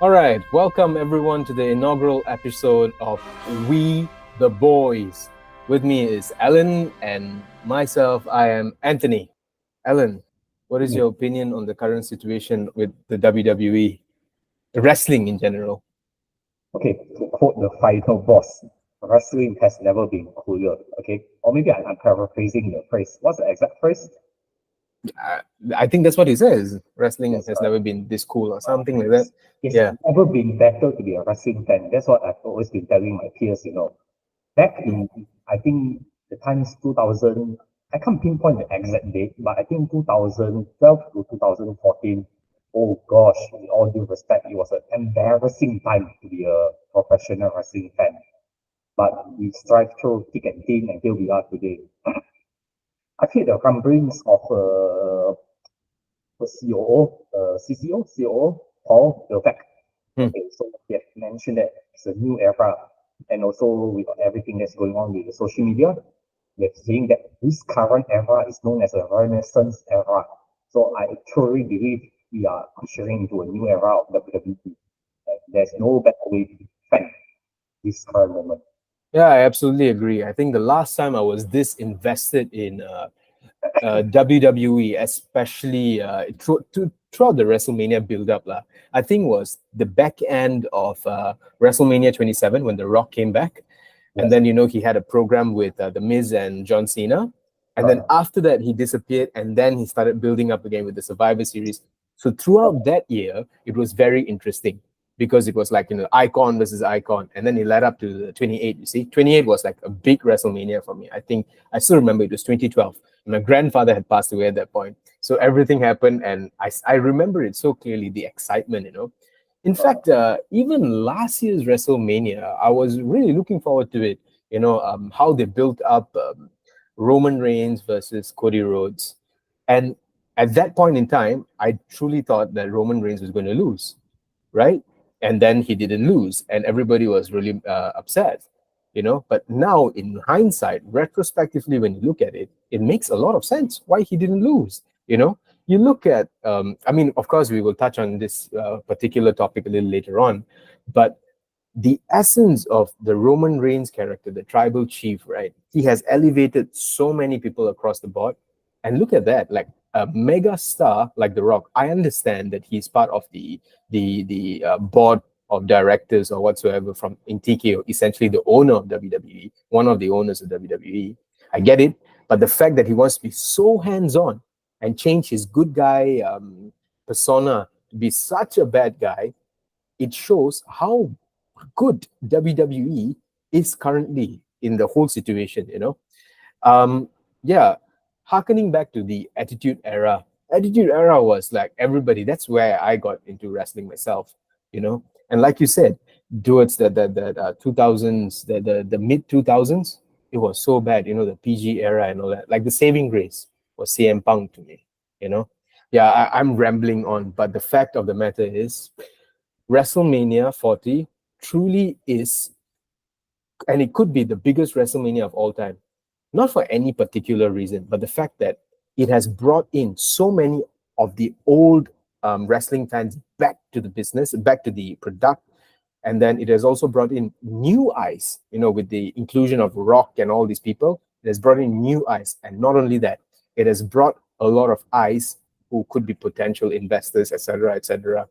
All right, welcome everyone to the inaugural episode of We the Boys. With me is Alan and myself, I am Anthony. Alan, what is your opinion on the current situation with the WWE, wrestling in general? Okay, to quote the final boss, wrestling has never been cooler. Okay, or maybe I'm paraphrasing the phrase. What's the exact phrase? I, I think that's what he says. Wrestling Yes, has never been this cool or something like that. it's Yeah. never been better to be a wrestling fan. That's what I've always been telling my peers. Back in I think the times 2000, I can't pinpoint the exact date, but I think 2012 to 2014. Oh gosh, with all due respect, it was an embarrassing time to be a professional wrestling fan. But we strive through thick and thin, and here we are today. I've heard the rumblings of the COO, CCO, Paul Levesque. Hmm. Okay, so he have mentioned that it's a new era, and also with everything that's going on with the social media, they're saying that this current era is known as a Renaissance era. So I truly believe we are ushering into a new era of WWE. There's no better way to defend this current moment. Yeah, I absolutely agree. I think the last time I was this invested in WWE, especially throughout the WrestleMania build-up, lah. I think was the back end of WrestleMania 27 when The Rock came back, and Yes, then he had a program with The Miz and John Cena, and then correct. after that he disappeared, and then he started building up again with the Survivor Series. So throughout that year, it was very interesting because it was like icon versus icon, and then it led up to the 28. You see, 28 was like a big WrestleMania for me. I think I still remember it was 2012. My grandfather had passed away at that point. So everything happened, and I remember it so clearly, the excitement. In fact, even last year's WrestleMania, I was really looking forward to it. How they built up Roman Reigns versus Cody Rhodes. And at that point in time, I truly thought that Roman Reigns was going to lose, right? And then he didn't lose, and everybody was really upset. But now, in hindsight, retrospectively, when you look at it, it makes a lot of sense why he didn't lose. You look at, I mean, of course, we will touch on this particular topic a little later on, but the essence of the Roman Reigns character, the tribal chief, right? He has elevated so many people across the board. And look at that, like a mega star like The Rock. I understand that he's part of the board of directors or whatsoever from in TKO, essentially the owner of WWE, one of the owners of WWE. I get it, but the fact that he wants to be so hands-on and change his good guy persona to be such a bad guy, it shows how good WWE is currently in the whole situation. Um, yeah, harkening back to the Attitude Era. Attitude Era was like everybody. That's where I got into wrestling myself. And like you said, towards the 2000s, the mid 2000s, it was so bad. The PG era and all that. Like the saving grace was CM Punk to me. You know. Yeah, I'm rambling on, but the fact of the matter is, WrestleMania 40 truly is, and it could be the biggest WrestleMania of all time. Not for any particular reason, but the fact that it has brought in so many of the old wrestling fans back to the business, back to the product. And then it has also brought in new eyes, with the inclusion of Rock and all these people. It has brought in new eyes. And not only that, it has brought a lot of eyes who could be potential investors, etc., etc.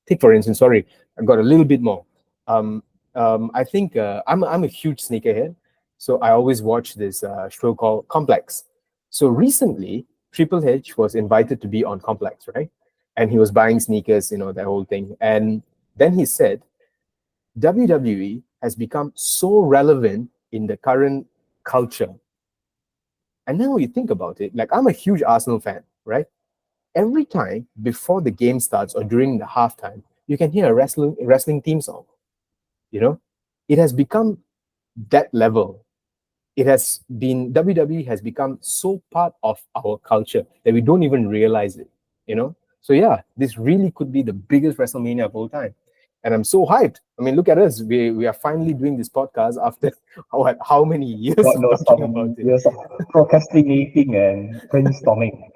Take for instance, sorry, I got a little bit more. I think I'm a huge sneakerhead, so I always watch this show called Complex. So recently, Triple H was invited to be on Complex, right? And he was buying sneakers, that whole thing. And then he said, WWE has become so relevant in the current culture. And now you think about it, like I'm a huge Arsenal fan, right? Every time before the game starts or during the halftime, you can hear a wrestling theme song. You know, it has become that level. It has been WWE has become so part of our culture that we don't even realize it. So yeah, this really could be the biggest WrestleMania of all time, and I'm so hyped. I mean, look at us. We are finally doing this podcast after what? How many years God of knows talking about some it? years of procrastinating and brainstorming.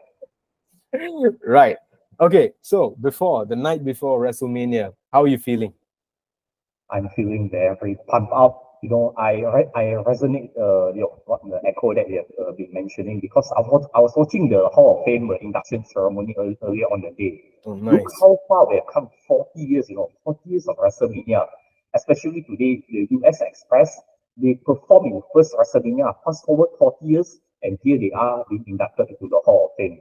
Right. Okay. So the night before WrestleMania, How are you feeling? I'm feeling very pumped up. I resonate what the echo that you have been mentioning, because I was watching the Hall of Fame induction ceremony earlier on the day. Oh, Look nice. how far we have come. 40 years, 40 years of WrestleMania. Especially today, the US Express, they performed in the first WrestleMania. Fast forward 40 years, and here they are being inducted into the Hall of Fame.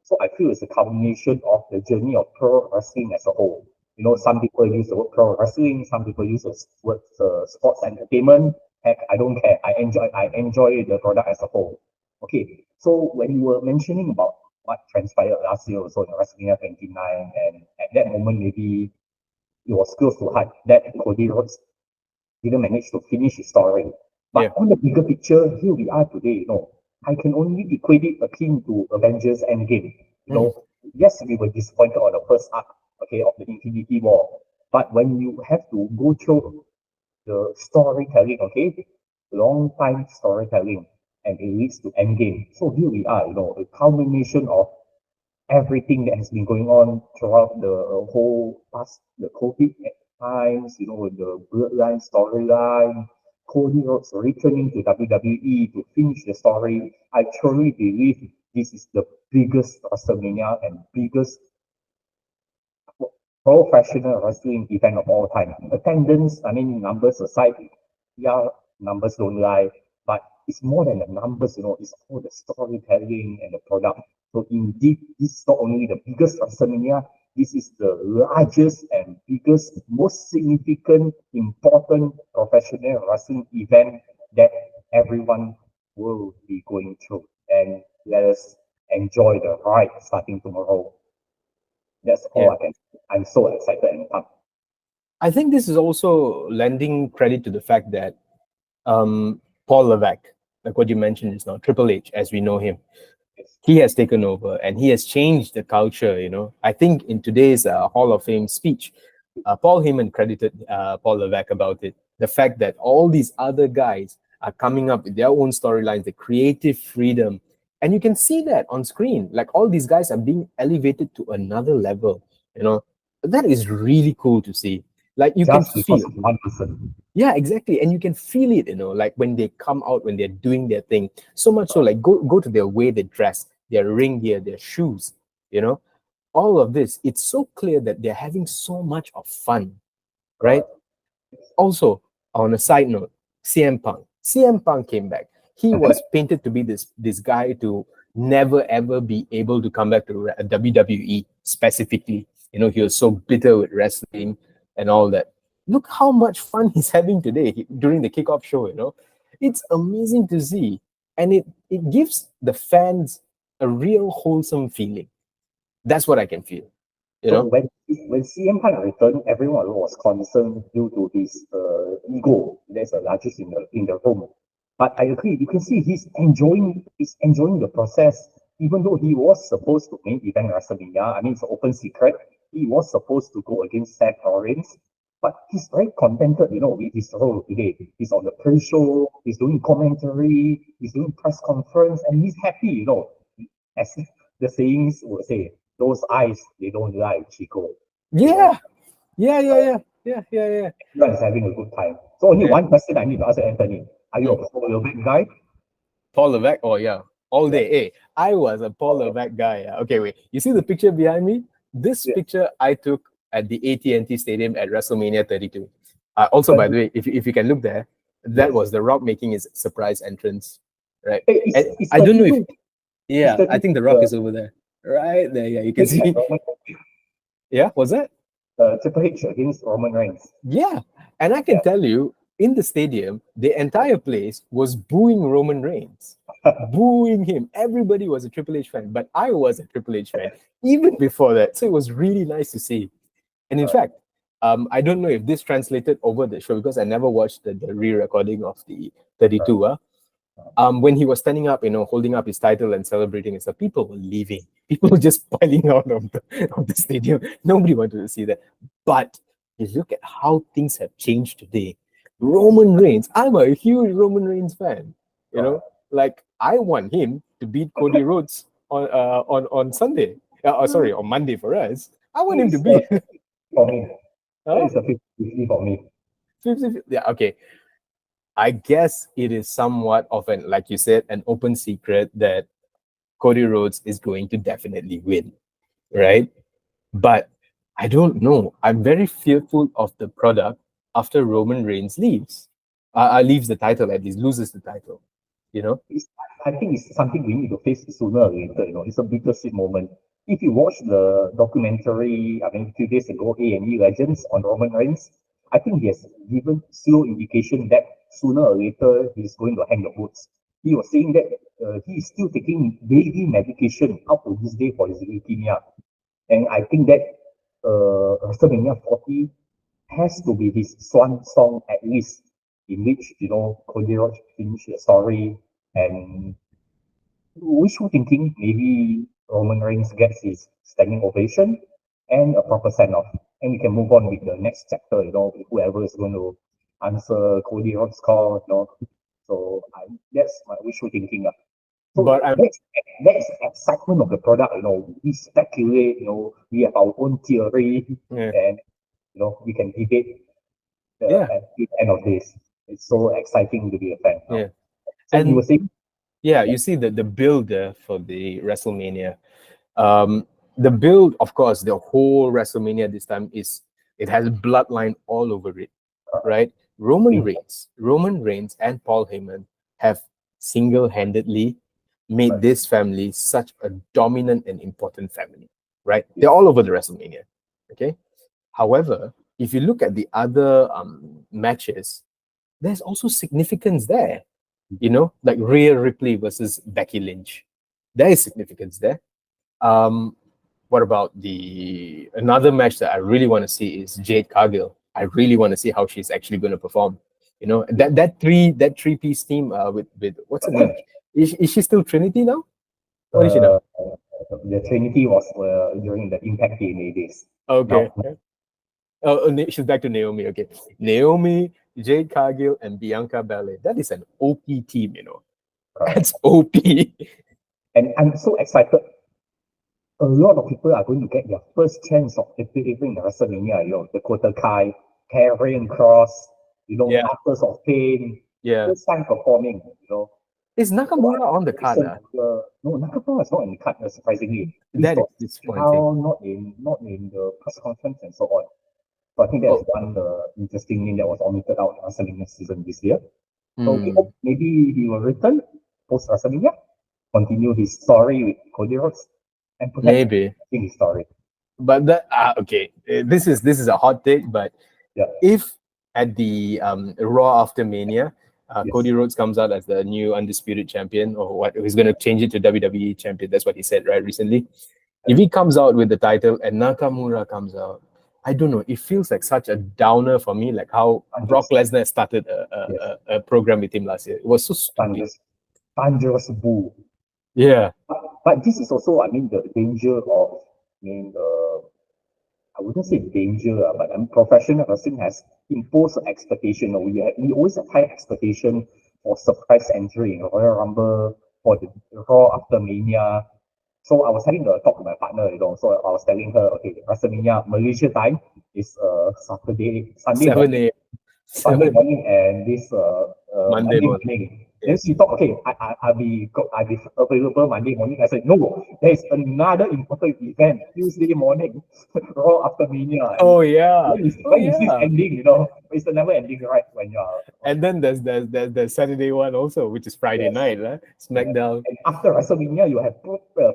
So I feel it's a culmination of the journey of pro wrestling as a whole. Some people use the word pro wrestling, some people use the word sports entertainment. Heck, I don't care. I enjoy the product as a whole. Okay, so when you were mentioning about what transpired last year also in WrestleMania 29, and at that moment maybe it was close to heart that Cody Rhodes didn't manage to finish his story. But Yeah. on the bigger picture, here we are today. I can only equate it akin to Avengers Endgame. Mm. Yes, we were disappointed on the first arc, okay, of the Infinity War. But when you have to go through the storytelling, okay, long time storytelling, and it leads to Endgame. So here we are, a culmination of everything that has been going on throughout the whole past, the COVID times, the bloodline storyline, Cody Rhodes returning to WWE to finish the story. I truly believe this is the biggest WrestleMania and biggest professional wrestling event of all time. Attendance, I mean, numbers aside, yeah, numbers don't lie, but it's more than the numbers, it's all the storytelling and the product. So indeed, this is not only the biggest WrestleMania, this is the largest and biggest, most significant, important professional wrestling event that everyone will be going through. And let us enjoy the ride starting tomorrow. That's all Yeah. I can. I'm so excited and pumped. I think this is also lending credit to the fact that Paul Levesque, like what you mentioned is now, Triple H, as we know him, Yes. he has taken over and he has changed the culture. I think in today's Hall of Fame speech, Paul Heyman credited Paul Levesque about it. The fact that all these other guys are coming up with their own storylines, the creative freedom. And you can see that on screen. Like all these guys are being elevated to another level. That is really cool to see. Like you can Just because feel. of one person. Yeah, exactly. And you can feel it, like when they come out, when they're doing their thing. So much so, like go to their way they dress, their ring gear, their shoes, you know, all of this. It's so clear that they're having so much of fun, right? Correct. Also, on a side note, CM Punk. CM Punk came back. He was painted to be this guy to never ever be able to come back to WWE specifically. He was so bitter with wrestling and all that. Look how much fun he's having today during the kickoff show. It's amazing to see, and it gives the fans a real wholesome feeling. That's what I can feel. You So know. when CM Punk returned, everyone was concerned due to his ego. That's the largest in the room. But I agree. You can see he's enjoying the process. Even though he was supposed to main event WrestleMania, I mean it's an open secret. He was supposed to go against Seth Rollins, but he's very contented, with his role today. He's on the pre-show. He's doing commentary. He's doing press conference, and he's happy. As the sayings would say, those eyes, they don't lie, Chico. You know, Yeah. Yeah. Yeah. Yeah. Yeah. Yeah. Yeah. everyone is having a good time. So only Yeah. one question I need to ask Anthony. Are you Mm. a Paul Levesque guy? Paul Levesque. Oh yeah, all Yeah. day. Hey, I was a Paul Okay. Levesque guy. Yeah. Okay, wait. You see the picture behind me? This Yeah. picture I took at the AT&T Stadium at WrestleMania 32. Also, by But the way, if you can look there, that yes. was The Rock making his surprise entrance. Right. Hey, And it's I don't know if 32. It's yeah, I 32. think The Rock is over there. Right there. Yeah, you can Triple H see. Yeah, was that? Triple H against Roman Reigns. Yeah. And I can Yeah. tell you, in the stadium, the entire place was booing Roman Reigns, booing him. Everybody was a Triple H fan, but I was a Triple H fan even before that. So it was really nice to see. And in fact, I don't know if this translated over the show because I never watched the re-recording of the 32. When he was standing up, holding up his title and celebrating and stuff, people were leaving. People were just piling out of the stadium. Nobody wanted to see that. But you look at how things have changed today. Roman Reigns, I'm a huge Roman Reigns fan. Like I want him to beat Cody Rhodes on Sunday. Sorry, on Monday for us. I want him to He's beat. for me. That Oh, is a 50-50 for me. 50, yeah, okay. I guess it is somewhat of an, like you said, an open secret that Cody Rhodes is going to definitely win, right? But I don't know. I'm very fearful of the product after Roman Reigns leaves. Leaves the title, at least loses the title. You know? It's, I think it's something we need to face sooner or later. It's a bittersweet moment. If you watch the documentary, I mean, a few days ago, A&E Legends on Roman Reigns, I think he has given slow indication that sooner or later he's going to hang the boots. He was saying that he is still taking daily medication up to this day for his leukemia. And I think that WrestleMania 40 has to be his swan song at least, in which, Cody Rhodes finished the story and wishful thinking, maybe Roman Reigns gets his standing ovation and a proper send off. And we can move on with the next chapter, with whoever is going to answer Cody Rhodes' call. So that's my wishful thinking. So But I'm that's excitement of the product, we speculate, we have our own theory, yeah, and we can debate yeah, at the end of this. It's so exciting to be a fan now. yeah. So you were And saying, yeah, yeah, you see the build for the WrestleMania. Um, the build, of course, the whole WrestleMania this time is it has bloodline all over it, right? big Roman Reigns, and Paul Heyman have single-handedly made right, this family such a dominant and important family, right? They're yes, all over the WrestleMania, okay. However, if you look at the other matches, there's also significance there. Like Rhea Ripley versus Becky Lynch. There is significance there. Um, what about the another match that I really want to see is Jade Cargill. I really want to see how she's actually going to perform. That three-piece team with what's her name? Is she still Trinity now? What is she now? uh, the Trinity was during the Impact TNA days. Okay. Now, She's back to Naomi. Okay, Naomi, Jade Cargill, and Bianca Belair. That is an OP team. correct. That's OP. And I'm so excited. A lot of people are going to get their first chance of appearing in WrestleMania. Dakota Kai, Karrion Cross, Yeah, Authors of Pain, yeah. first time performing. Is So I Nakamura on the card? listen, no, Nakamura is not in the cut, surprisingly. He's That is got disappointing. now not in the press conference and so on. So I think that's Oh, one interesting name that was omitted out in WrestleMania season this year. So we hmm, hope maybe he will return post WrestleMania, continue his story with Cody Rhodes, and perhaps maybe. continue his story. But okay. This is a hot take, but Yeah, if at the Raw after Mania, Cody yes, Rhodes comes out as the new undisputed champion, or what he's going to change it to WWE champion. That's what he said, right, recently. If he comes out with the title and Nakamura comes out, I don't know. It feels like such a downer for me, like how Brock 100%. Lesnar started Yes, a program with him last year. It was so stupid. Thunderous, Thunderous Bull. Yeah, But this is also, I mean, the danger of, I mean, I wouldn't say danger, but professional wrestling has imposed expectation. We always have high expectation for surprise entry in Royal Rumble, for the Raw after Mania. So I was having a talk with my partner, so I was telling her, okay, WrestleMania Malaysia time is Sunday 7 morning, a.m. Sunday 7 morning and this Monday Monday morning. morning. Then Yes. she thought, okay, I'll be available Monday morning. I said, no, there is another important event Tuesday morning, Raw after Mania, and Oh yeah. Oh when is this yeah. ending? It's never ending, right? When you're And then there's Saturday one also, which is Friday yes, night, right? yeah. SmackDown. And after WrestleMania, you have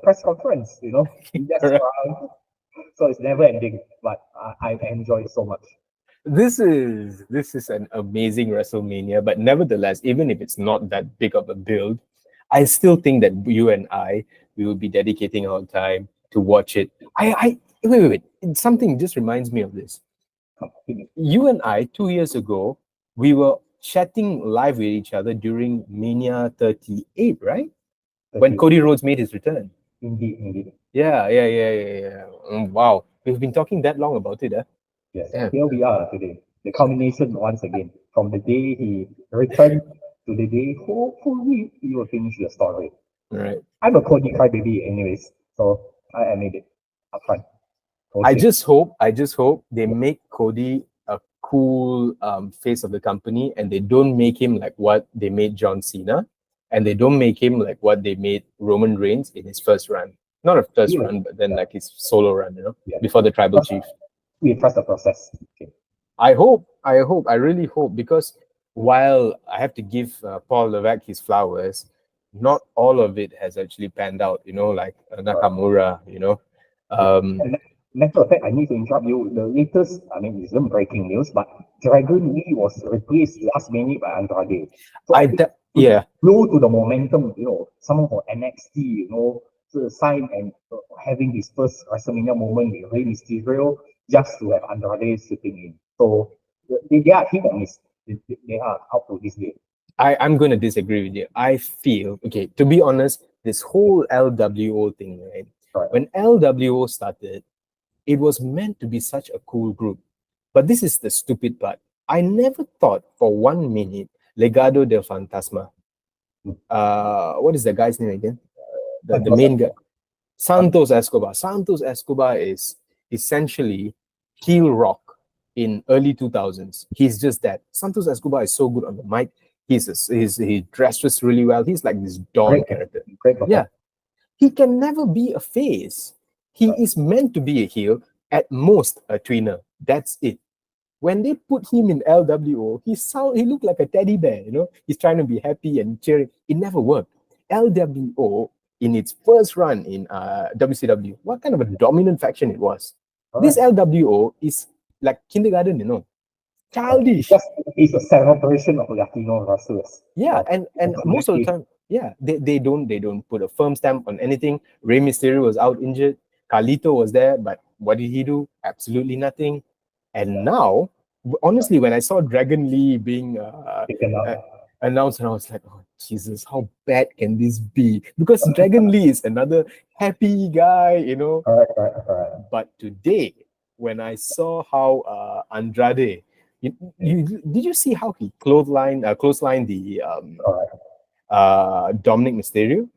press conference. You just Correct. around, so it's never ending. But I enjoy it so much. This is an amazing WrestleMania, but nevertheless, even if it's not that big of a build, I still think that you and I we will be dedicating our time to watch it. I wait. Something just reminds me of this. You and I 2 years ago, we were chatting live with each other during Mania 38, right? When 30, Cody Rhodes made his return. indeed. Yeah. Wow, we've been talking that long about it, huh? Yes, and Damn. here we are today. The culmination once again, from the day he returned to the day hopefully he will finish the story. All right. I'm a Cody crybaby anyways, so I admit it upfront. I Okay. just hope they make Cody a cool face of the company, and they don't make him like what they made John Cena, and they don't make him like what they made Roman Reigns in his first run. Not a first Yeah. run, but then Yeah. like his solo run, Yeah. before the tribal Trust, chief. we trust the process. Okay. I really hope, because while I have to give Paul Levesque his flowers, not all of it has actually panned out, like Nakamura, Yeah. Um, And matter of fact, I need to interrupt you. The latest, I mean, it's not breaking news, but Dragon Lee was replaced last minute by Andrade. So I think yeah, due to the momentum, someone for NXT, to sign and having his first WrestleMania moment with Rey Mysterio, just to have Andrade sitting in. So they are hit or miss. They are up to this day. I'm going to disagree with you. I feel, okay, to be honest, this whole LWO thing, right? Correct. When LWO started, it was meant to be such a cool group. But this is the stupid part. I never thought for 1 minute Legado del Fantasma. What is the guy's name again? The Santos main guy. Escobar. Santos Escobar. Santos Escobar is essentially heel rock in early 2000s. He's just that. Santos Escobar is so good on the mic. He dresses really well. He's like this Don Great, character. great Yeah, performance. he can never be a face. He Correct. is meant to be a heel, at most a tweener. That's it. When they put him in LWO, he looked like a teddy bear, He's trying to be happy and cheering. It never worked. LWO, in its first run in WCW, what kind of a dominant faction it was. This Correct. LWO is like kindergarten, It's childish. just it's a celebration of Latino wrestlers. Yeah, and most of the time, yeah, they don't put a firm stamp on anything. Rey Mysterio was out injured. Carlito was there, but what did he do? Absolutely nothing. And now, honestly, when I saw Dragon Lee being Taken uh, out. announced, and I was like, oh Jesus, how bad can this be? Because Dragon Lee is another happy guy. Correct, correct, correct. But today, when I saw how Andrade, did you see how he clothesline the Correct. Dominic Mysterio?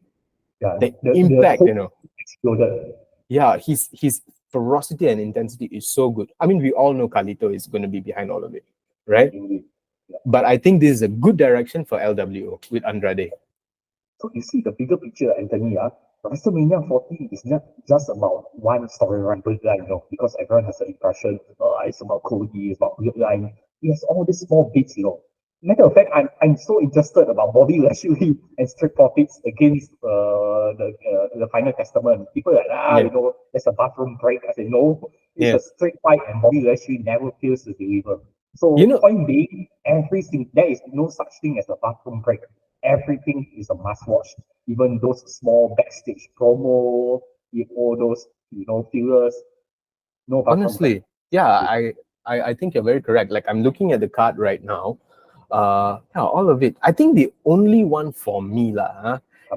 Yeah, The the impact, hope exploded. yeah, his ferocity and intensity is so good. I mean, we all know Carlito is going to be behind all of it, right? Indeed. Yeah. But I think this is a good direction for LWO with Andrade. So you see the bigger picture, Anthony. WrestleMania 40 is not just about one storyline, because everyone has the impression it's about Cody, it's about bloodline. It has all these small bits. Matter of fact, I'm so interested about Bobby Lashley and Street Profits against the Final Testament. People are like, Yeah, there's a bathroom break. I said, no, it's yeah. a street fight, and Bobby Lashley never fails to deliver. You So, know, point being, there is no such thing as a bathroom break. Everything is a must watch. Even those small backstage promo, all those fillers, no bathroom break. honestly, yeah, I think you're very correct. Like I'm looking at the card right now. Yeah, all of it. I think the only one for me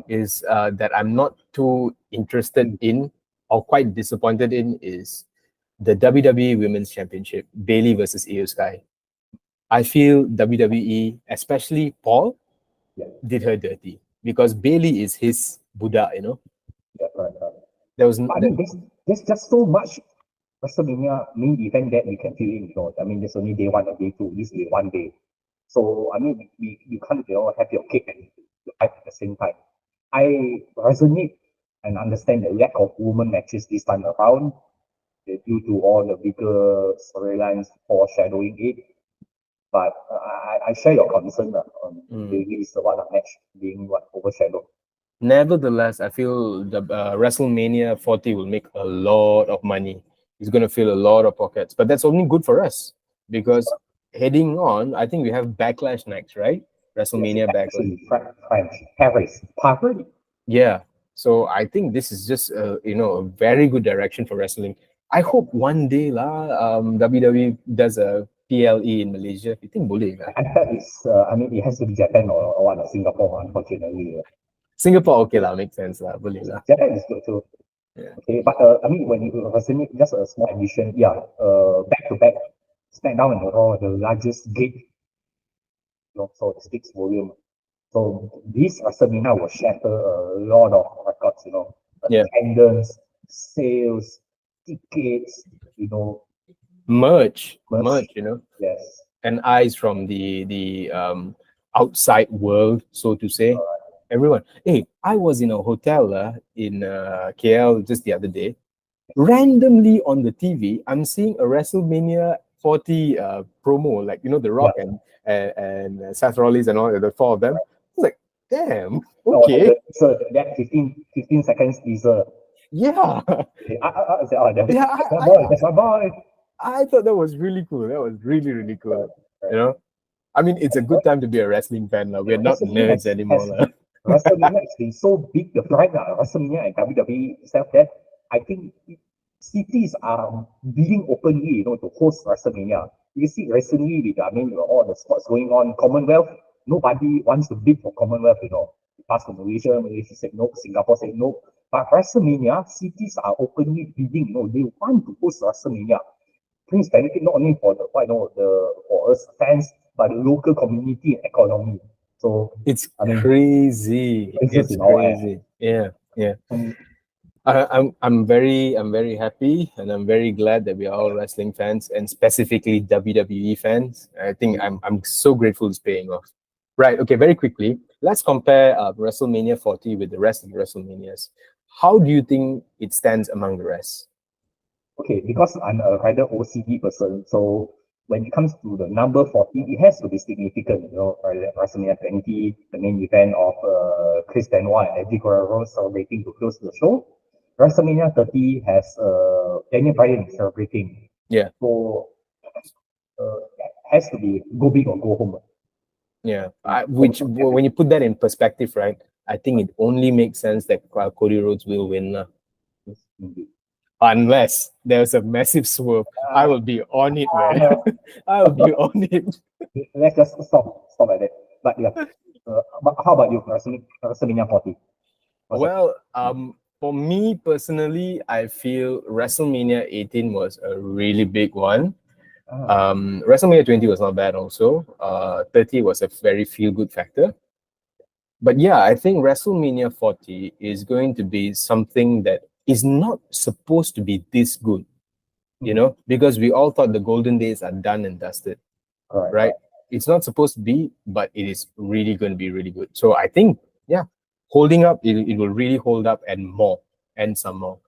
is that I'm not too interested in or quite disappointed in is the WWE Women's Championship, Bailey versus Io Sky. I feel WWE, especially Paul, Yeah, did her dirty because Bailey is his Buddha. yeah, right, right. There was But I mean, there's just so much WrestleMania main event that we can fill in. I mean, there's only day one and day two. This is one day. So, I mean, you can't have your cake and life at the same time. I resonate and understand the lack of women matches this time around due to all the bigger storylines foreshadowing it. But I share your concern on Bailey's one match being overshadowed. Nevertheless, I feel the WrestleMania 40 will make a lot of money. It's going to fill a lot of pockets, but that's only good for us because heading on, I think we have Backlash next, right? Yes, WrestleMania Backlash. actually, French, Paris, Paris. Yeah. So I think this is just a very good direction for wrestling. I hope one day WWE does a PLE in Malaysia. You think boleh lah? I heard I mean, it has to be Japan or Singapore, unfortunately. Singapore okay lah, makes sense lah, boleh lah. Japan is good too. Yeah. Okay, but I mean, when you resonate, just a small addition, yeah, back to back, SmackDown and Raw, the largest gate, so it speaks volume. So this WrestleMania will shatter a lot of records, Yeah. attendance, sales, tickets, you know, merch, merch. you know, Yes. and eyes from the outside world, so to say. Everyone. Hey, I was in a hotel in KL just the other day. Randomly on the TV, I'm seeing a WrestleMania 40 promo, like, you know, The Rock Yeah. and Seth Rollins and all the four of them. It's like, damn, Oh, okay, so that 15 seconds teaser. yeah, I said, oh, yeah. that's my boy, that's my boy. I thought that was really cool. That was really, really cool. You know, I mean, it's a good time to be a wrestling fan. We're not Wrestling nerds anymore. WrestleMania has been so big, the pride WrestleMania and WWE itself, that I think cities are bidding openly, you know, to host WrestleMania. You see recently with, I mean, all the sports going on, Commonwealth, nobody wants to bid for Commonwealth, you know. Passed to Malaysia, Malaysia said no, Singapore said no. But WrestleMania, cities are openly bidding, you know, they want to host WrestleMania. Brings benefit not only for the, I know, the for us fans, but the local community and economy. So It's I mean, crazy. places It's in our end. crazy. Yeah, yeah. And I'm very happy, and I'm very glad that we are all wrestling fans, and specifically WWE fans. I think I'm so grateful it's paying off. Right. Okay. Very quickly, let's compare WrestleMania 40 with the rest of the WrestleManias. How do you think it stands among the rest? okay, because I'm a rather OCD person, so when it comes to the number 40, it has to be significant. You know, WrestleMania 20, the main event of Chris Benoit and Eddie Guerrero celebrating to close the show. WrestleMania 30 has Daniel Bryan celebrating. Yeah. So has to be go big or go home. Yeah. Which, when you put that in perspective, right? I think it only makes sense that Cody Rhodes will win. Unless there's a massive swerve, I will be on it, man. I will be on it. Let's just stop at that. But yeah, but how about you, WrestleMania 40? Well, for me personally, I feel WrestleMania 18 was a really big one. WrestleMania 20 was not bad also. 30 was a very feel-good factor. But yeah, I think WrestleMania 40 is going to be something that is not supposed to be this good, you know, because we all thought the golden days are done and dusted, right? It's not supposed to be, but it is really going to be really good. So I think, yeah, holding up, it will really hold up and more, and some more.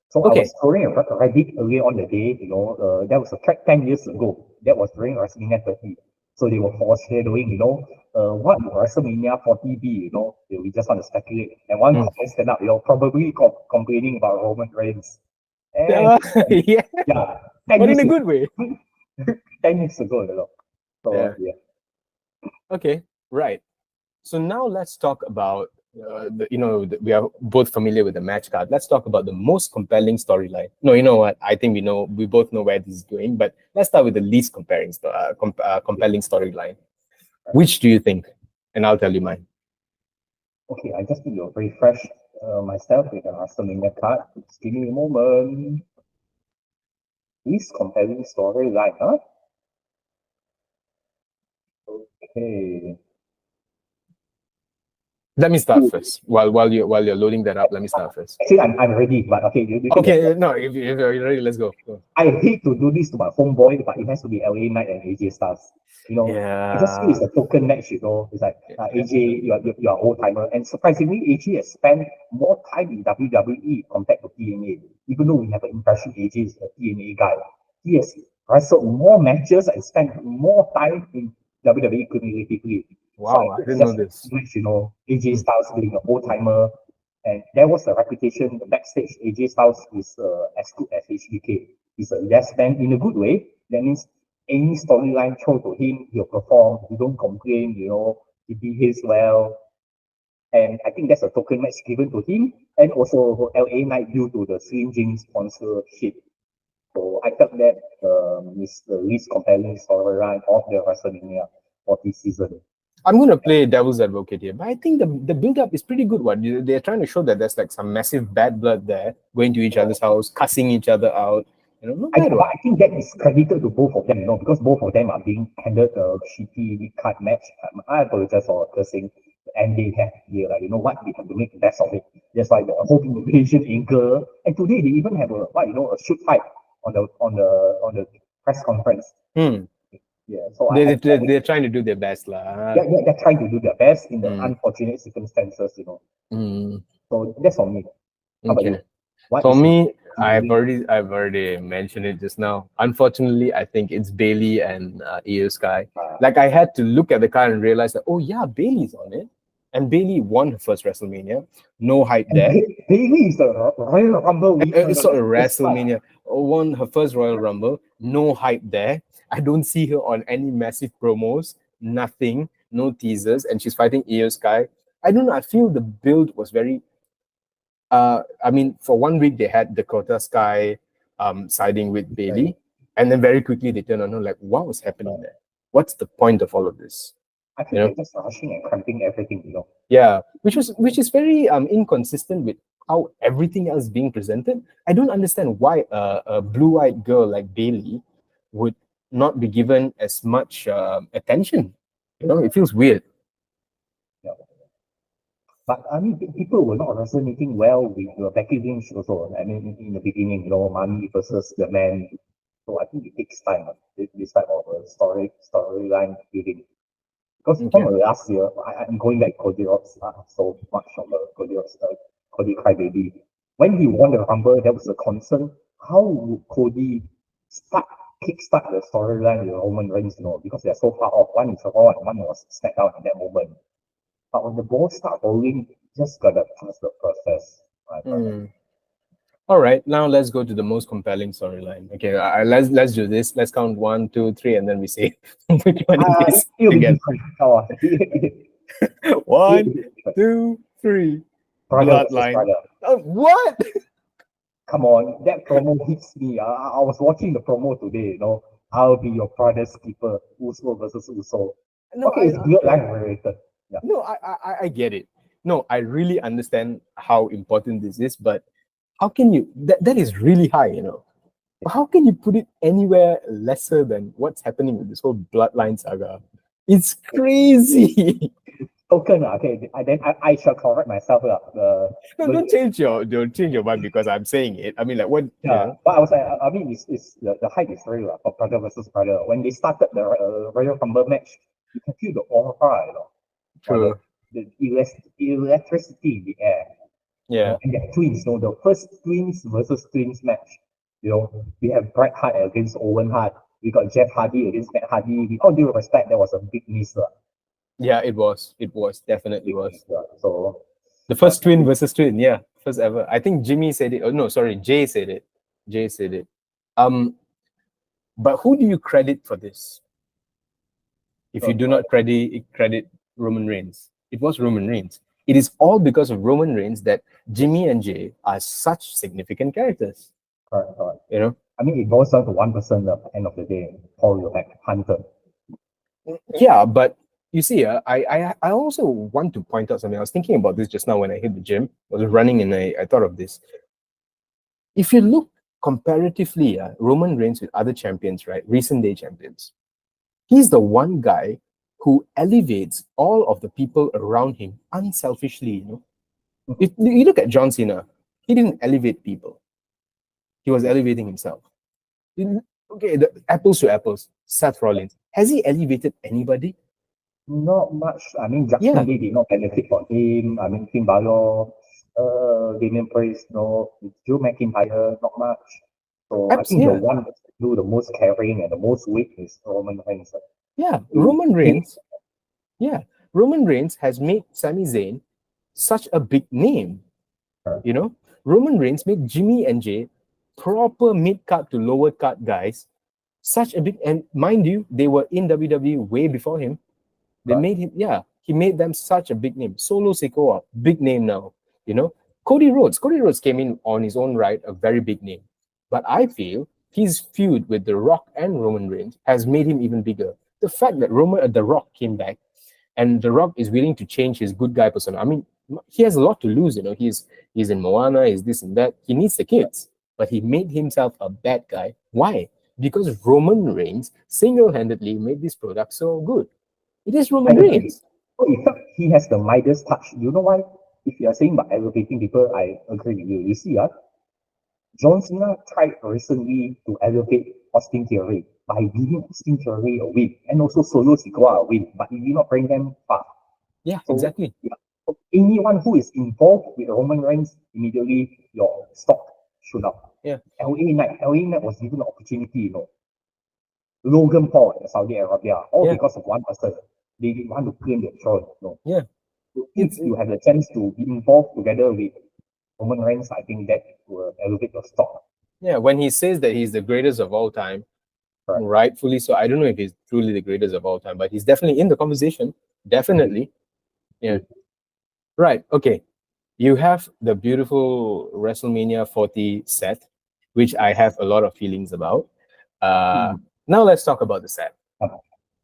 So I Okay. was scrolling Reddit earlier on the day, you know, that was a track 10 years ago. That was during WrestleMania 30. So they were foreshadowing, you know, what will WrestleMania 40 be, you know? We just want to speculate. And one comment stand up, you know, probably complaining about Roman Reigns. And Yeah, yeah, but in a good way. 10 years ago, you know. So yeah. Okay, right. So now let's talk about, we are both familiar with the match card. Let's talk about the most compelling storyline. No, you know what? I think we both know where this is going, but let's start with the least compelling storyline. Which do you think? And I'll tell you mine. Okay, I just need to refresh myself with a WrestleMania card. Just give me a moment. Least compelling storyline, huh? Okay. Let me start first. While you're loading that up, let me start first. Actually, I'm ready, but okay, you Okay, no, if you're ready, let's go. I hate to do this to my homeboy, but it has to be LA Knight and AJ Styles. You know, I just feel it's a token match, you know. It's like AJ, you're old timer. And surprisingly, AJ has spent more time in WWE compared to TNA. Even though we have an impression AJ is a TNA guy, he has wrestled more matches and spent more time in WWE cumulatively. Wow, I didn't know this. Match, you know, AJ Styles being an old timer, and there was a reputation backstage. AJ Styles is as good as HBK. He's a yes man in a good way. That means any storyline thrown to him, he'll perform. He don't complain, you know, he behaves well. And I think that's a token match given to him. And also LA Knight due to the Slim Jim sponsorship. So I felt that is the least compelling storyline of the WrestleMania 40 season. I'm going to play devil's advocate here, but I think the build-up is pretty good. They're trying to show that there's like some massive bad blood there, going to each other's house, cussing each other out. You know, not bad. I think that is credited to both of them, you know, because both of them are being handed a shitty card match. I apologize for cursing, and they have here, like, you know what, we have to make the best of it. There's like the whole invasion angle, and today they even have a shoot fight on the press conference. Hmm. Yeah, so They're trying to do their best, lah. they're trying to do their best in the Hmm. unfortunate circumstances, you know. Hmm. So that's on me. How about you? Okay. What For is it? me, I've already mentioned it just now. Unfortunately, I think it's Bailey and Io Sky. Uh, Like I had to look at the card and realize that, oh yeah, Bailey's on it, and Bailey won her first WrestleMania. No hype and there. Bailey is the Royal Rumble winner. Sort of That's right. WrestleMania. Won her first Royal Rumble. No hype there. I don't see her on any massive promos. Nothing. No teasers, and she's fighting Io Sky. I don't know. I feel the build was very. I mean, for 1 week they had Dakota Sky siding with Bailey, and then very quickly they turned on her like, what was happening there? What's the point of all of this? I You think know? they're just rushing and cramping everything, you know. Yeah, which is very inconsistent with how everything else being presented. I don't understand why a blue-eyed girl like Bailey would not be given as much attention. It feels weird. Yeah. But I mean, people were not resonating well with the Becky Lynch also. I mean, in the beginning, you know, Money versus the Man. So I think it takes time, this type of storyline building. Because from Okay. last year, I'm going back Cody Rhodes so much of Cody Rhodes, Cody Crybaby. When he won the Rumble, there was a concern. How would Cody kickstart the storyline with Roman Reigns, you know, because they're so far off. One is Raw and one was SmackDown in that moment. But when the ball start rolling, just gotta trust the process. Right, brother. Hmm. All right, now let's go to the most compelling storyline. Okay, let's do this. Let's count 1, 2, 3, and then we say which one it is It'll be together. different. Oh, 1, 2, 3. brother versus Bloodline. brother. What? Come on, that promo hits me. I was watching the promo today, you know. I'll be your brother's keeper, Uso versus Uso. No, Okay, it's bloodline related. Yeah. no, I get it. No, I really understand how important this is, but how can you? That is really high. How can you put it anywhere lesser than what's happening with this whole bloodline saga? It's crazy. Token, okay. I shall correct myself. No, don't change your mind because I'm saying it. I mean, like what? Yeah, but I was like, I mean, it's the hype is real for brother versus brother. When they started the Royal Rumble match, you can feel the aura, you know, or True. the electricity in the air. You Yeah. know, and they're twins, you know, the first twins versus twins match. You know, we have Bret Hart against Owen Hart. We got Jeff Hardy against Matt Hardy. With all due respect, that was a big miss. Yeah, it was. It was definitely Big was. miss. So, The but first twin versus twin, yeah, first ever. I think Jimmy said it. Oh no, sorry, Jay said it. Jay said it. Um, but who do you credit for this? If you do not credit Roman Reigns, it was Roman Reigns. It is all because of Roman Reigns that Jimmy and Jay are such significant characters. correct. You know, I mean, it boils down to one person at the end of the day, Paul Hunter. yeah, but you see, I also want to point out something. I was thinking about this just now when I hit the gym. I was running and I thought of this. If you look comparatively, Roman Reigns with other champions, right, recent day champions, he's the one guy who elevates all of the people around him unselfishly. If you look at John Cena, he didn't elevate people, he was elevating himself. Okay, the apples to apples. Seth Rollins, has he elevated anybody? Not much. I mean, Yeah, Judgment Day did not benefit from him. I mean, Finn Balor, Damian Priest, no. Drew McIntyre, not much. So I think the yeah, one that do the most carrying and the most weight is Roman Reigns. yeah. He- Roman he- Reigns, yeah, Roman Reigns has made Sami Zayn such a big name. You know, Roman Reigns made Jimmy and Jay proper mid card to lower card guys such a big, and mind you, they were in WWE way before him. They Right. made him, yeah, he made them such a big name. Solo Sikoa, big name now. You know, Cody Rhodes came in on his own right, a very big name. But I feel his feud with The Rock and Roman Reigns has made him even bigger. The fact that The Rock came back and The Rock is willing to change his good guy persona. I mean, he has a lot to lose. He's in Moana, he's this and that. He needs the kids, but he made himself a bad guy. Why? Because Roman Reigns single-handedly made this product so good. It is I Roman agree. Reigns. So in fact, he has the Midas touch. You know why? if you are saying about elevating people, I agree with you. You see, John Cena tried recently to elevate Austin Theory by giving Austin Theory a win, and also Solo Sikoa a win, but he did not bring them far. Yeah, So, exactly. yeah, so anyone who is involved with Roman Reigns, immediately your stock shoot up. Yeah. LA Knight was given an opportunity, Logan Paul in Saudi Arabia, all Yeah. because of one person. They didn't want to claim the throne. Yeah. So if you have the chance to be involved together with Roman Reigns, I think that will elevate your stock. Yeah, when he says that he's the greatest of all time, Correct. rightfully so. I don't know if he's truly the greatest of all time, but he's definitely in the conversation. Definitely. Yeah. Right. Okay. You have the beautiful WrestleMania 40 set, which I have a lot of feelings about. Now let's talk about the set.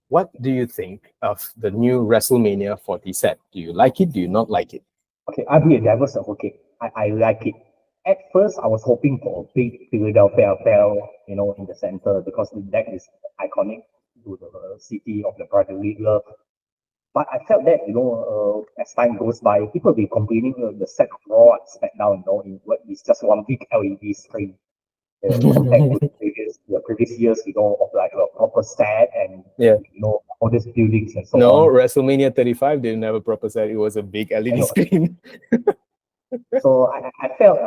What do you think of the new WrestleMania 40 set? Do you like it? Do you not like it? Okay, I'll be a devil's advocate. I like it. At first, I was hoping for a big Philadelphia bell, in the center because that is iconic to the city of the brotherly love. But I felt that, as time goes by, people will be complaining the set of Raw and SmackDown, in what is just one big LED screen. Compared to the previous years, of like a proper set and, Yeah. all these buildings and so No, on. WrestleMania 35 didn't have a proper set. It was a big LED screen. So I felt,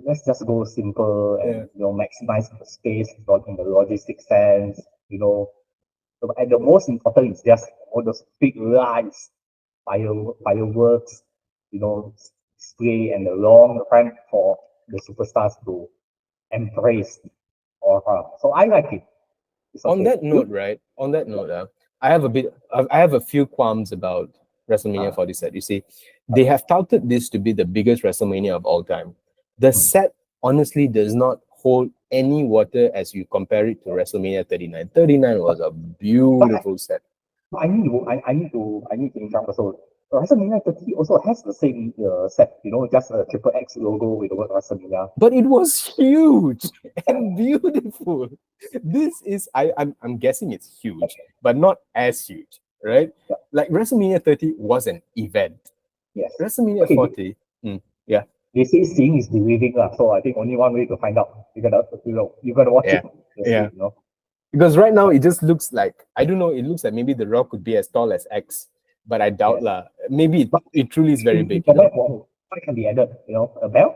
let's just go simple and, Yeah. maximize the space in the logistic sense, and the most important is just all those big lights, fireworks, display and the long ramp for the superstars to embrace. So I like it. It's On okay. that note, right? On that note, I have a few qualms about WrestleMania 40 set. You see, they have touted this to be the biggest WrestleMania of all time. The set honestly does not hold any water as you compare it to WrestleMania 39. 39 was a beautiful set. I need to interrupt also. WrestleMania 30 also has the same set, just a triple X logo with the word WrestleMania. But it was huge and beautiful. This is I'm guessing it's huge, but not as huge, right? Yeah. Like WrestleMania 30 was an event. Yes. WrestleMania Okay. 40, yeah. They say seeing is believing, so I think only one way to find out. You gotta watch Yeah. it. Yeah. See, Because right now it just looks like, I don't know, it looks like maybe The Rock could be as tall as X, but I doubt lah. Maybe it truly is very big. What can be added? A bell?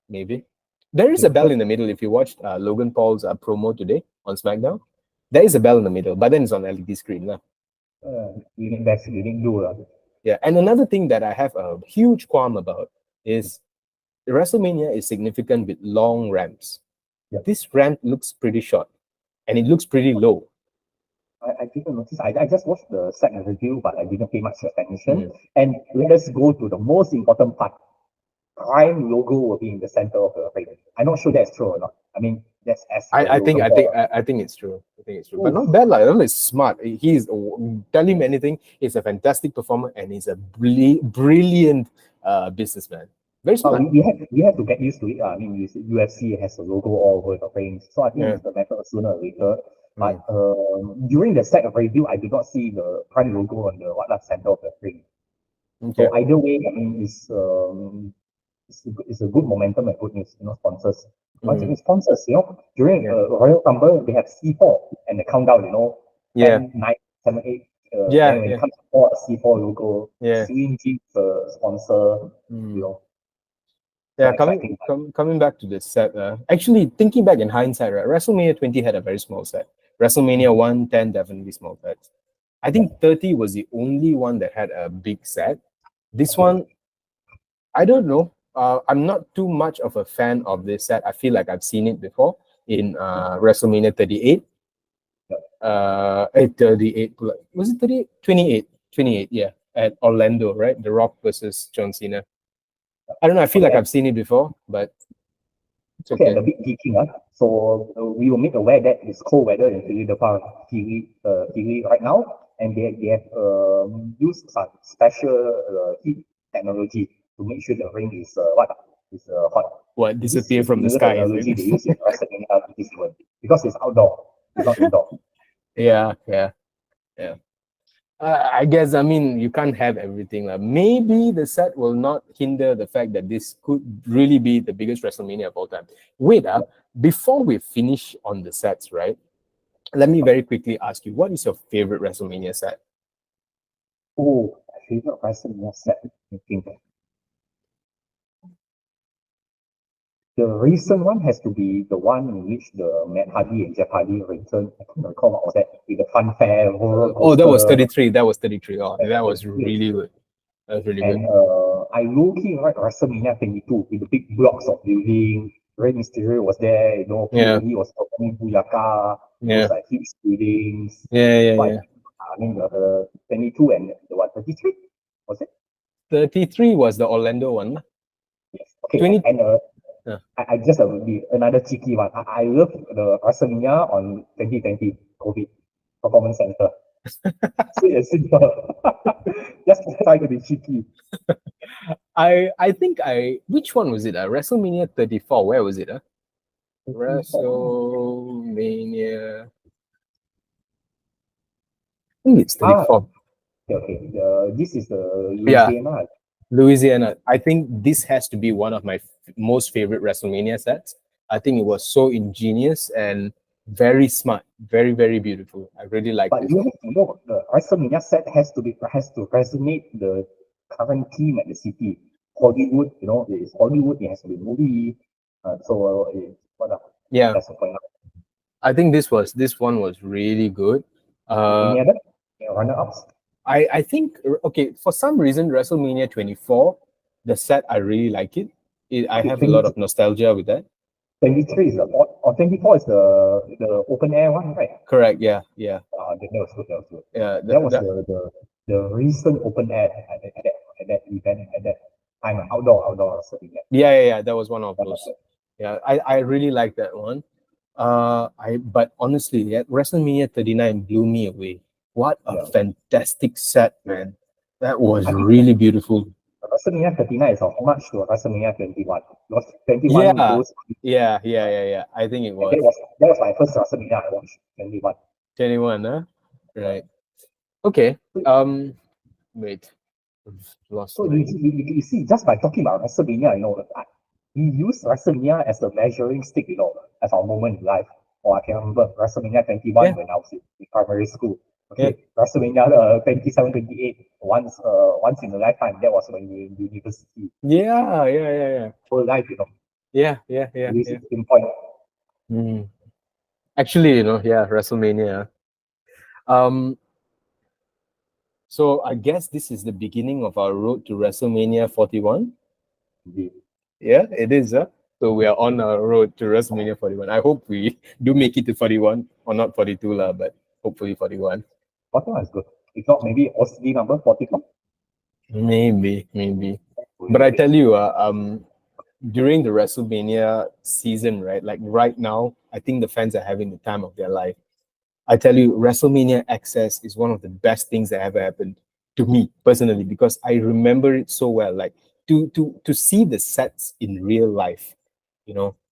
Maybe. There is a bell in the middle. If you watched Logan Paul's promo today on SmackDown, there is a bell in the middle, but then it's on LED screen. You need do. Yeah, and another thing that I have a huge qualm about is WrestleMania is significant with long ramps. Yeah. This ramp looks pretty short, and it looks pretty low. I didn't notice. I just watched the segment review, but I didn't pay much attention. And let us go to the most important part. Prime logo will be in the center of the frame. I'm not sure that's true or not. That's as I think it's true. I think it's true. But not bad. That is smart. He's tell him anything. He's a fantastic performer and he's a brilliant businessman. Very smart. We have to get used to it. UFC has a logo all over the frame, so I think it's a matter of sooner or later. But during the set of review, I did not see the Prime logo on the center of the frame. Okay. So either way, it's a good momentum and good news, sponsors. Once again, sponsors, during Royal Rumble, they have C4 and the countdown, 10, 9, 7, 8. When it comes to a C4 logo, Swing Jeep sponsor, Yeah, coming back to this set, actually thinking back in hindsight, right, WrestleMania 20 had a very small set. WrestleMania 1, 10 definitely small sets. I think 30 was the only one that had a big set. This one, I don't know. I'm not too much of a fan of this set. I feel like I've seen it before in WrestleMania 38. 38. Was it 38? 28. 28, yeah. At Orlando, right? The Rock versus John Cena. I don't know. I feel like I've seen it before, but it's okay. A bit geeking, so we will make aware that it's cold weather in Philadelphia right now, and they have used some special heat technology to make sure the ring is hot. What, disappear from the sky? Technology they use in WrestleMania because it's outdoor, it's not indoor. Yeah. I guess, I mean, you can't have everything. Maybe the set will not hinder the fact that this could really be the biggest WrestleMania of all time. Wait, before we finish on the sets, right? Let me very quickly ask you, what is your favorite WrestleMania set? Oh, my favorite WrestleMania set, I think. The recent one has to be the one in which the Matt Hardy and Jeff Hardy returned. I can't recall what was that, with the funfair roller Oh, that was coaster. 33. That was 33. Oh, that was really good. That was really good. And I low-key like WrestleMania 22 with the big blocks of building. Rey Mysterio was there, Yeah, he was performing Booyaka, yeah, those like huge buildings. yeah, yeah, So yeah. I mean, the 22 and the what, 33? Was it? 33 was the Orlando one. Yes. Okay, 20. and uh, I just be another cheeky one. I love the WrestleMania on 2020 COVID Performance Center. Sweet and simple. Just try to be cheeky. I think which one was it? WrestleMania 34. Where was it? WrestleMania. I think it's Ah, 34. okay. This is the Yeah, Louisiana. Louisiana. I think this has to be one of my most favorite WrestleMania sets. I think it was so ingenious and very smart, very, very beautiful. I really like But this you one. have to know the WrestleMania set has to resonate the current theme at the city. Hollywood, it's Hollywood. It has to be movie. What Yeah, that's the point. I think this one was really good. Uh, Any other runner-ups? I think okay, for some reason WrestleMania 24, the set I really like it. I Okay, have a lot of nostalgia with that. 23 is or 24 is the open air one, right? Correct. Yeah. Yeah. That was good. That was good. Yeah. That was the recent open air at that event at that time, outdoor setting. yeah. Yeah. Yeah. That was one of That was those. good. Yeah. I really like that one. But honestly, yeah, WrestleMania 39 blew me away. What a Yeah. fantastic set, man. That was I think really beautiful. WrestleMania 39 is a homage to WrestleMania 21. Because 21 Yeah. goes, Yeah. Yeah. Yeah. Yeah. I think it and was that was my first WrestleMania I watched, 21. 21, huh? Right. Okay. Wait. I've lost So my. you see, just by talking about WrestleMania, we use WrestleMania as a measuring stick, as our moment in life. Or I can remember WrestleMania 21 Yeah. when I was in primary school. Yeah. Okay, WrestleMania 27, 28, once in a lifetime. That was when we in university. Yeah. Yeah. Yeah. Yeah. Whole life, Yeah. Yeah. Yeah. we Yeah. used to pinpoint. Mm. Actually, yeah, WrestleMania. Um, so I guess this is the beginning of our road to WrestleMania 41. The, Yeah, it is. So we are on our road to WrestleMania 41. I hope we do make it to 41 or not 42 lah, but hopefully 41. 41 is good. If not, maybe OCD number 44. Maybe, maybe. Will But be I great. tell you, during the WrestleMania season, right? Like right now, I think the fans are having the time of their life. I tell you, WrestleMania XS is one of the best things that ever happened to me personally because I remember it so well. Like to see the sets in real life,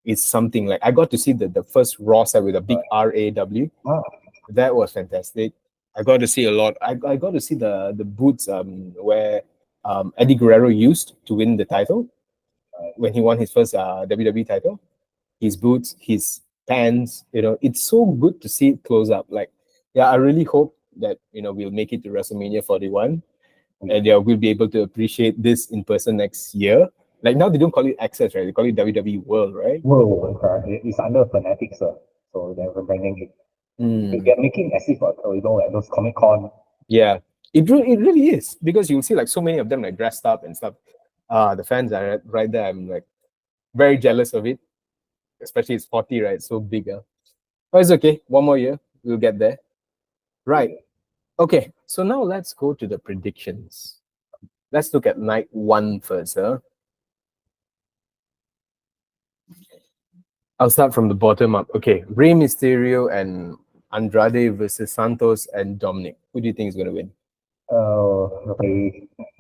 is something like I got to see the first Raw set with a big RAW. Ah, That was fantastic. I got to see a lot. I got to see the boots where Eddie Guerrero used to win the title when he won his first WWE title, his boots, his pants. It's so good to see it close up. Like, yeah, I really hope that we'll make it to WrestleMania 41, and yeah, we'll be able to appreciate this in person next year. Like now, they don't call it Access, right? They call it WWE World, right? whoa, correct. It's under Fanatics, so they're rebranding it. Mm, They're making as if, like those Comic Con. yeah, it really is because you'll see like so many of them like dressed up and stuff. The fans are right there. I'm like very jealous of it, especially it's 40, right? So big. But it's okay. One more year, we'll get there. Right. Okay, so now let's go to the predictions. Let's look at night one first. I'll start from the bottom up. Okay, Rey Mysterio and Andrade versus Santos and Dominic. Who do you think is going to win?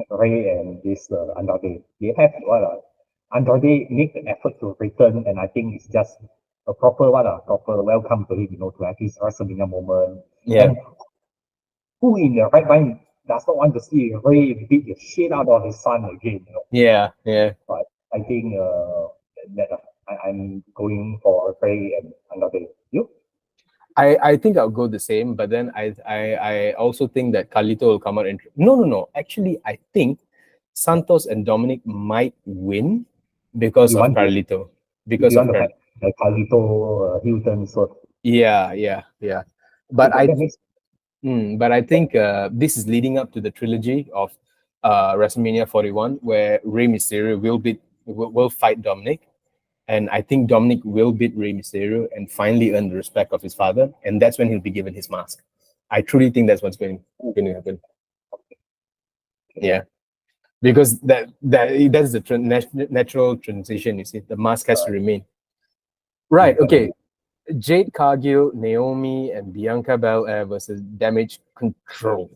Ray and this Andrade. They have Andrade make the effort to return, and I think it's just a proper proper welcome to him, to have his WrestleMania moment. Yeah. And who in their right mind does not want to see Ray beat the shit out of his son again, you know? Yeah, yeah. But I think that I'm going for Ray and another. You? I think I'll go the same, but then I also think that Carlito will come out and no. Actually, I think Santos and Dominic might win because You of want to Carlito. if Because you of want to have the Carlito Hilton so yeah. okay, But I that makes but I think this is leading up to the trilogy of WrestleMania 41, where Rey Mysterio will fight Dominic, and I think Dominic will beat Rey Mysterio and finally earn the respect of his father, and that's when he'll be given his mask. I truly think that's what's going to happen. Yeah, because that's the natural transition. You see, the mask has to remain. Right. Okay. Jade Cargill, Naomi, and Bianca Belair versus Damage Control.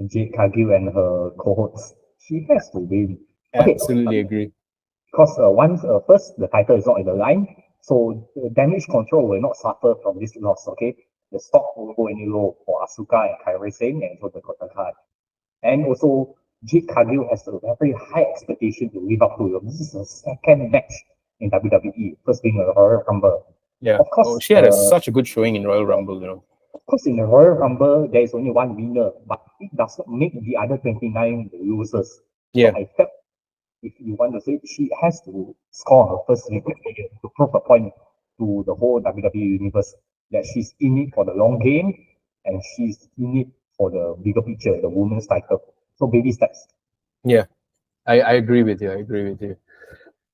Jade Cargill and her cohorts. She has to win. Okay, Absolutely agree. because once first the title is not in the line, so the damage control will not suffer from this loss. Okay, the stock won't go any low for Asuka and Kairi Sane and for Dakota Kai. And also, Jade Cargill has a very high expectation to live up to. This is her second match in WWE, first being a Royal Rumble. Yeah. Of Oh, course, she had such a good showing in Royal Rumble, you know. of course, in the Royal Rumble, there is only one winner, but it does not make the other 29 the losers. So Yeah. I felt, if you want to say, she has to score her first victory to prove a point to the whole WWE universe that she's in it for the long game and she's in it for the bigger picture, the women's title. So baby steps. Yeah. I agree with you. I agree with you.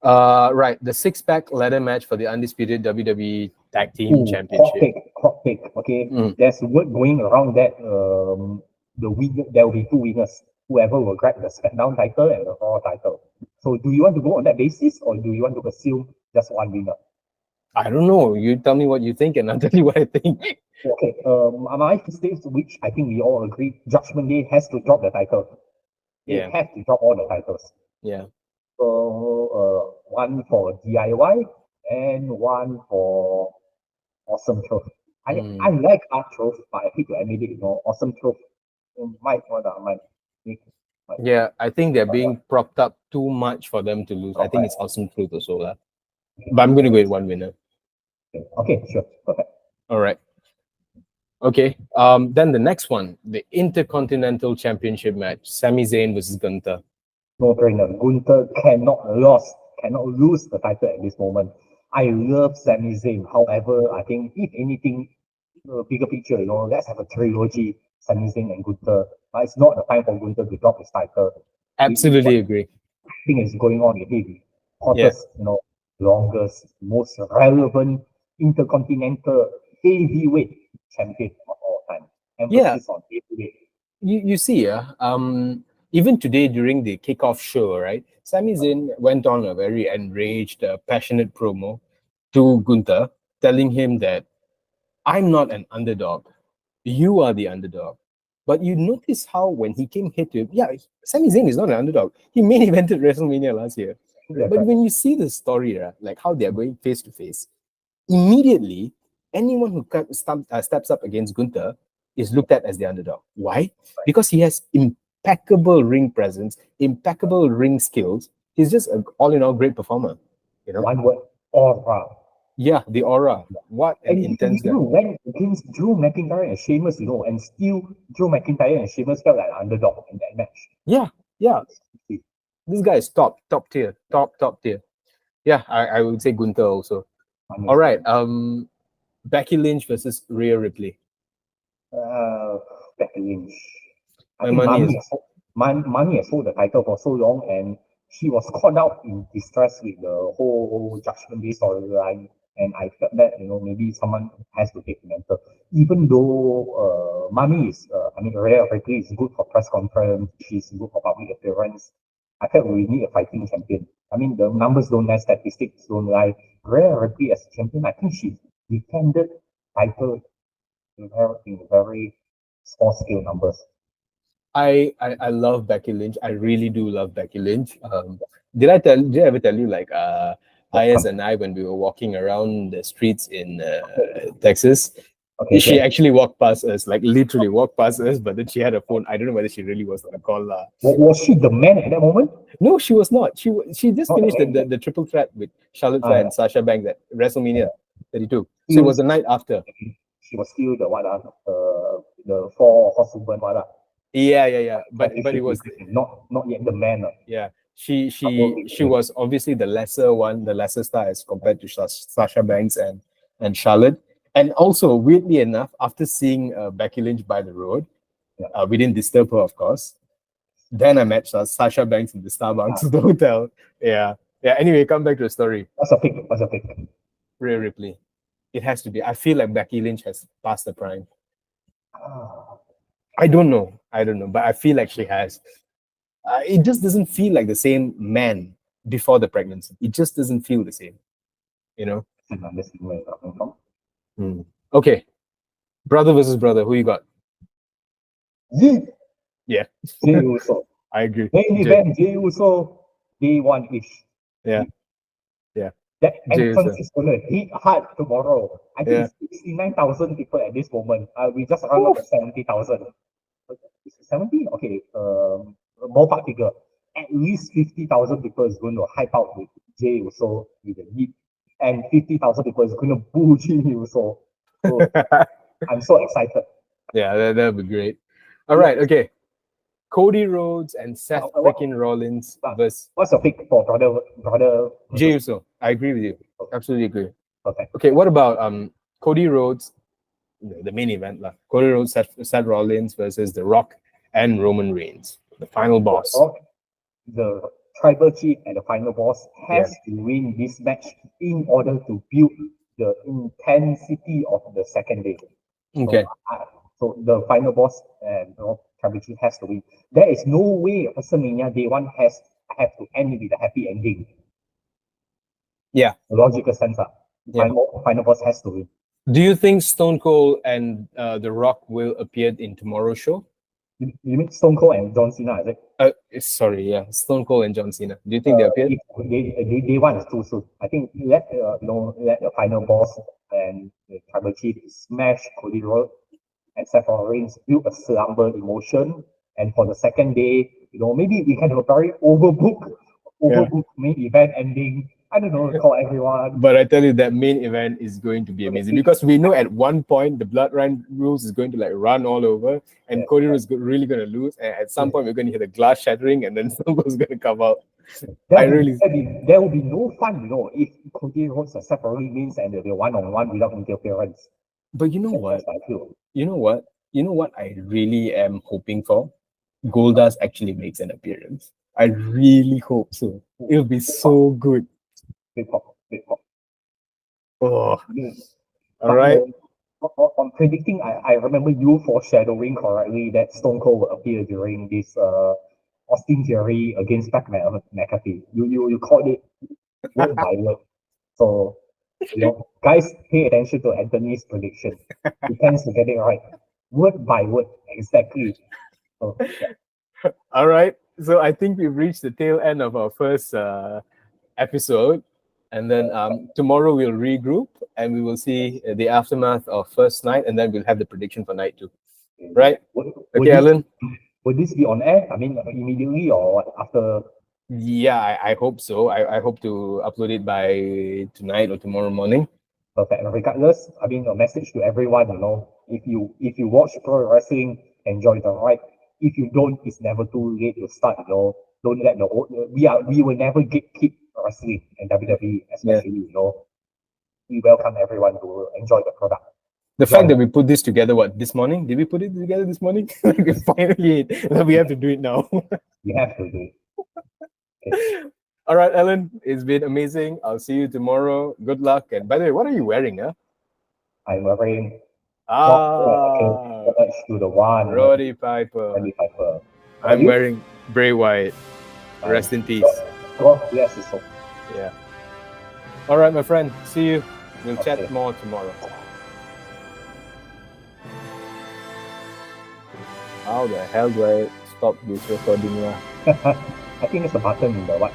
Right. The six-pack ladder match for the undisputed WWE Tag Team Championship. Hot take. Okay, Mm. there's word going around that the winner there will be two winners. Whoever will grab the SmackDown title and the Raw title. So, do you want to go on that basis, or do you want to assume just one winner? I don't know. You tell me what you think, and I'll tell you what I think. Okay. My states, which I think we all agree, Judgment Day has to drop the title. They Yeah. have to drop all the titles. Yeah. So, one for DIY and one for Awesome Truth. I Mm. like Art Truth, but I hate to admit it, you know, Awesome Truth might make might Yeah. I think they're somewhat being propped up too much for them to lose. I not think right. it's Awesome Truth also, lah. But I'm going to go with one winner. Okay, sure, perfect. All right. Okay. Then the next one, the Intercontinental Championship match, Sami Zayn versus Gunther. No brainer. Gunther cannot lose the title at this moment. I love Sami Zayn. However, I think if anything, bigger picture, you know, let's have a trilogy, Sami Zayn and Gunther. But it's not the time for Gunther to drop his title. With what Absolutely agree. thing is going on with him. Yeah. Hottest, you know, longest, most relevant intercontinental heavyweight champion of all time. Yeah. Emphasis on heavyweight. You see, even today during the kickoff show, right? Sami Zayn went on a very enraged, passionate promo to Gunther, telling him that I'm not an underdog. You are the underdog. But you notice how when he came hit to him, yeah, Sami Zayn is not an underdog. He main evented WrestleMania last year. Yeah, But right. when you see the story, right, like how they are going face to face, immediately anyone who steps up against Gunther is looked at as the underdog. Why? Because he has impeccable ring presence, impeccable ring skills. He's just an all-in-all great performer. You know? One word, aura. Yeah, the aura. What an And he intense guy. even went against Drew McIntyre and Sheamus, you know, and still Drew McIntyre and Sheamus felt like an underdog in that match. Yeah. This guy is top tier. Top tier. Yeah, I would say Gunther also. All right. Becky Lynch versus Rhea Ripley. Becky Lynch. I My think money Mami is has hold the title for so long, and she was caught out in distress with the whole Judgment Day storyline. And I felt that, you know, maybe someone has to take the mantle. Even though Mami is, Rhea Ripley is good for press conference, she's good for public appearance. I felt we need a fighting champion. I mean, the numbers don't lie, statistics don't lie. Rhea Ripley as a champion, I think she defended title in very small scale numbers. I love Becky Lynch. I really do love Becky Lynch. Did I ever tell you like Ayaz and I when we were walking around the streets in Texas, Okay, She okay. actually walked past us, like literally walked past us, but then she had a phone. I don't know whether she really was on a call. Was she the man at that moment? No, she was not. She just Not the finished man. the triple threat with Charlotte Flair Ah, and Sasha Banks at WrestleMania 32. So it still, was the night after. she was still the what the four horsewoman one Yeah. But it championship was division, not yet the man. yeah. She Couple she she between. was obviously the lesser one, the lesser star as compared to Sasha Banks and Charlotte. And also, weirdly enough, after seeing Becky Lynch by the road, Yeah. we didn't disturb her, of course. Then I met Sasha Banks in the Ah, Starbucks, the hotel. Yeah. Yeah. Anyway, come back to the story. what's your pick? What's your pick? Rhea Ripley. It has to be. I feel like Becky Lynch has passed the prime. Ah, I don't know. But I feel like she has. It just doesn't feel like the same man before the pregnancy. It just doesn't feel the same, you know? I understand where you're coming from. Hmm. Okay. Brother versus brother. Who you got? Yeet, Yeah, Jey Uso. I agree. Main event, Jey Uso, day one-ish. Yeah. Yeah. That Jey entrance Uso. is gonna hit hard tomorrow. I think Yeah. it's 69,000 people at this moment. We just round up Oof. to 70,000. Is it 70? Okay, ballpark figure. At least 50,000 people is going to hype out with Jey Uso with the heat, and 50,000 people is going to boo Jey Uso. So I'm so excited. Yeah, that'd be great. All Yeah. right. Okay. Cody Rhodes and Seth What, freaking Rollins uh, versus what's your pick for brother Jey versus Uso. I agree with you. Absolutely agree. perfect? Okay, what about Cody Rhodes, the main event lah. Cody Rhodes, Seth Rollins versus The Rock and Roman Reigns, the final boss. The tribal chief and the final boss has to win this match in order to build the intensity of the second day. Okay. So the final boss and tribal chief has to win. There is no way WrestleMania Day One have to end with a happy ending. Yeah. Logical sense. Yeah. Final boss has to win. Do you think Stone Cold and The Rock will appear in tomorrow's show? You mean Stone Cold and John Cena, is it? Sorry, yeah, Stone Cold and John Cena. Do you think they appear? If they want is too soon. I think let the final boss and the tribal chief smash Cody Rhodes and Seth Rollins, build a slumber emotion. And for the second day, maybe we can have a very overbook main event ending. I don't know, call everyone. But I tell you, that main event is going to be amazing because we know at one point the Bloodline rules is going to like run all over, and Cody is really going to lose. And at some point, we're going to hear the glass shattering, and then Stone Cold is going to come out. There will be no fun, if Cody Rhodes and Seth Rollins wins and they're one-on-one without interference. But you know what? I feel. You know what I really am hoping for? Goldust actually makes an appearance. I really hope so. It'll be so good. Big pop. Oh, all right. On predicting, I remember you foreshadowing correctly that Stone Cold will appear during this Austin Theory against Pat McAfee. You called it word by word. So guys, pay attention to Anthony's prediction. He tends to get it right, word by word, exactly. So, yeah. All right. So I think we've reached the tail end of our first episode. And then tomorrow we'll regroup and we will see the aftermath of first night, and then we'll have the prediction for night two. Right? Okay, Alan? Would this be on air? I mean, immediately or what, after? Yeah, I hope so. I hope to upload it by tonight or tomorrow morning. Perfect. Regardless, I mean, a message to everyone, if you watch pro wrestling, enjoy the ride. If you don't, it's never too late to start, Don't let we will never keep wrestling and WWE, especially, we welcome everyone to enjoy the product. The fact that we put this together, this morning? Did we put it together this morning? Finally, we have to do it now. We have to do it. Okay. All right, Ellen, it's been amazing. I'll see you tomorrow. Good luck. And by the way, what are you wearing? I'm wearing to the one Roddy Piper. I'm wearing Bray Wyatt. Rest in peace. Yes, it's so. Yeah. All right, my friend. See you. We'll chat more tomorrow. How the hell do I stop this recording now? I think it's a button in the what?